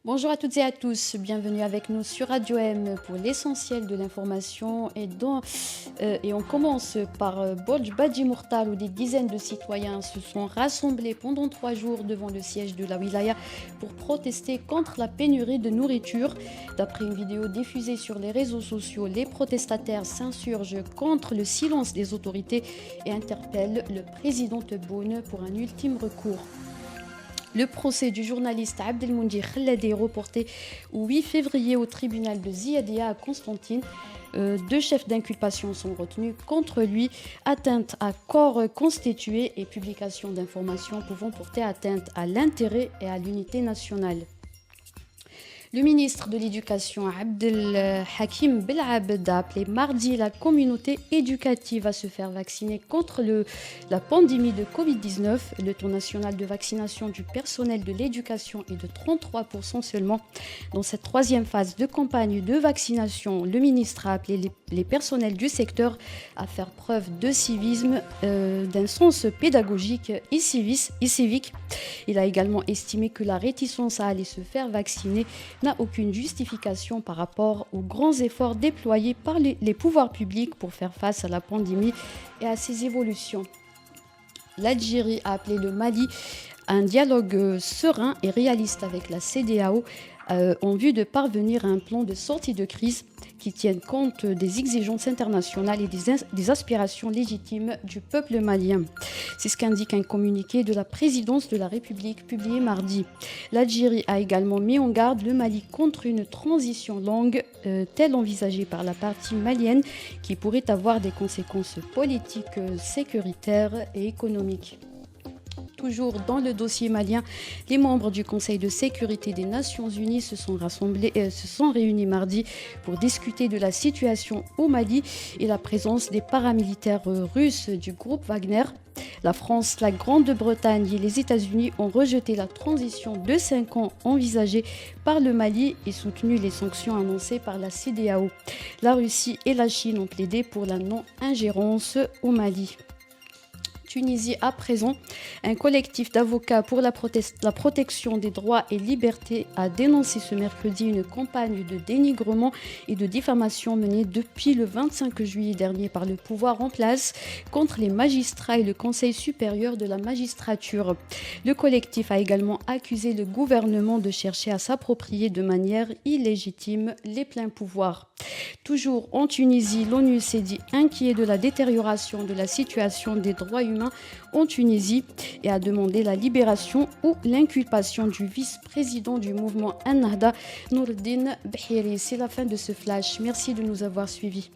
Bonjour à toutes et à tous, bienvenue avec nous sur Radio M pour l'essentiel de l'information et on commence par Bodj Badji Mourtal où des dizaines de citoyens se sont rassemblés pendant 3 jours devant le siège de la wilaya pour protester contre la pénurie de nourriture. D'après une vidéo diffusée sur les réseaux sociaux, les protestataires s'insurgent contre le silence des autorités et interpellent le président Tebboune pour un ultime recours. Le procès du journaliste Abdelmoundir Khaladi est reporté au 8 février au tribunal de Ziyadia à Constantine. 2 chefs d'inculpation sont retenus contre lui, atteinte à corps constitué et publication d'informations pouvant porter atteinte à l'intérêt et à l'unité nationale. Le ministre de l'Éducation, Abdel Hakim Belabed, a appelé mardi la communauté éducative à se faire vacciner contre la pandémie de Covid-19. Le taux national de vaccination du personnel de l'éducation est de 33% seulement. Dans cette 3e phase de campagne de vaccination, le ministre a appelé les personnels du secteur à faire preuve de civisme, d'un sens pédagogique et civique. Il a également estimé que la réticence à aller se faire vacciner n'a aucune justification par rapport aux grands efforts déployés par les pouvoirs publics pour faire face à la pandémie et à ses évolutions. L'Algérie a appelé le Mali à un dialogue serein et réaliste avec la CEDEAO en vue de parvenir à un plan de sortie de crise qui tienne compte des exigences internationales et des aspirations légitimes du peuple malien. C'est ce qu'indique un communiqué de la présidence de la République publié mardi. L'Algérie a également mis en garde le Mali contre une transition longue telle envisagée par la partie malienne qui pourrait avoir des conséquences politiques, sécuritaires et économiques. Toujours dans le dossier malien, les membres du Conseil de sécurité des Nations Unies se sont réunis mardi pour discuter de la situation au Mali et la présence des paramilitaires russes du groupe Wagner. La France, la Grande-Bretagne et les États-Unis ont rejeté la transition de 5 ans envisagée par le Mali et soutenu les sanctions annoncées par la CEDEAO. La Russie et la Chine ont plaidé pour la non-ingérence au Mali. Tunisie à présent, un collectif d'avocats pour la protection des droits et libertés a dénoncé ce mercredi une campagne de dénigrement et de diffamation menée depuis le 25 juillet dernier par le pouvoir en place contre les magistrats et le Conseil supérieur de la magistrature. Le collectif a également accusé le gouvernement de chercher à s'approprier de manière illégitime les pleins pouvoirs. Toujours en Tunisie, l'ONU s'est dit inquiet de la détérioration de la situation des droits humains en Tunisie et a demandé la libération ou l'inculpation du vice-président du mouvement Ennahda, Nourdine Bhiri. C'est la fin de ce flash. Merci de nous avoir suivis.